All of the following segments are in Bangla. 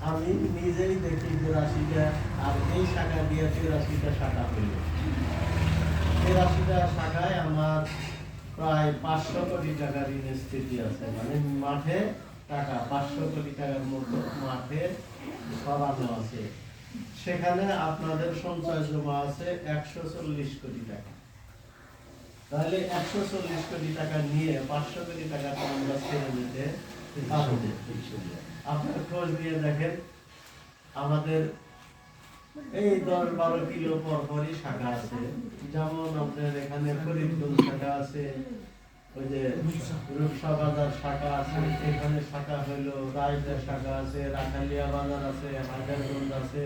আমি নিজেই দেখি 82টা, আর এই শাখা দিয়ে 83টা শাখা হইল। 83টা শাখায় আমার প্রায় 500 কোটি টাকা ঋণের স্থিতি আছে। মানে মাঠে টাকা 500 কোটি টাকার মতো মাঠে সরানো আছে। সেখানে আপনাদের সঞ্চয় জমা আছে 140 কোটি টাকা। তাহলে 140 কোটি টাকা নিয়ে 500 কোটি টাকাটা আমরা ছেড়ে দিতে পারবো। আপনারা খোঁজ নিয়ে দেখেন, আমাদের এই 10-12 কিলো পরপরই শাখা আছে। যেমন আপনার এখানে ফরিদগঞ্জ শাখা আছে, ওই যে রূপসা বাজার শাখা আছে, এখানে শাখা হইলো রায়দা শাখা আছে, রাখালিয়া বাজার আছে, হায়দারগঞ্জ আছে,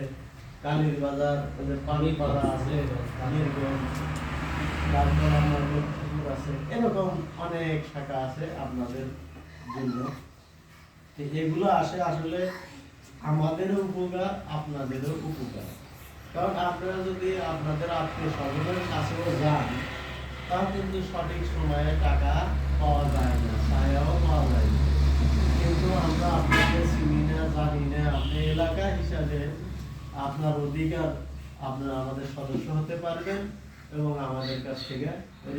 কালীর বাজার, ওই যে পানিপাড়া আছে, কালীরগঞ্জ, তারপর আমার লক্ষ্মীপুর আছে। এরকম অনেক শাখা আছে আপনাদের জন্য। এগুলো আসে আসলে আমাদেরও উপকার, আপনাদেরও উপকার। কারণ আপনারা যদি আপনাদের আত্মীয় স্বজনের কাছেও যান, তাও কিন্তু সঠিক সময়ে টাকা পাওয়া যায় না, ছায়াও পাওয়া যায় না। কিন্তু আমরা আপনাকে চিনি না, জানি না, আপনি এলাকা হিসাবে আপনার অধিকার, আপনারা আমাদের সদস্য হতে পারবেন এবং আমাদের কাছ থেকে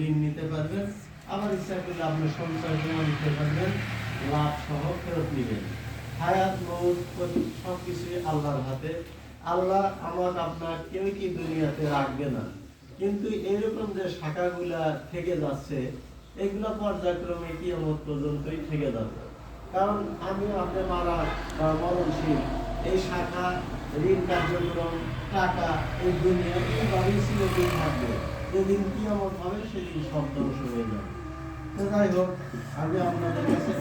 ঋণ নিতে পারবেন। আবার ইচ্ছা করলে আপনি সঞ্চয় জমা নিতে পারবেন, লাভ সহ ফেরত নেবেন। হায়াত মৌত সবকিছুই আল্লাহর হাতে। আল্লাহ আমার আপনার কেউ কি দুনিয়াতে রাখবে না, কিন্তু এরকম যে শাখাগুলা থেকে যাচ্ছে, এগুলা পর্যায়ক্রমে কিয়ামত পর্যন্তই থেকে যাবে। কারণ আমি আপনি মারা বা মরণশীল, এই শাখা, ঋণ কার্যক্রম, টাকা, এই দুনিয়া এইভাবেই চিরদিন থাকবে। যেদিন কিয়ামত হবে সেদিন সব ধ্বংস হয়ে যাবে। তো যাই হোক, আমি আপনাদের কাছে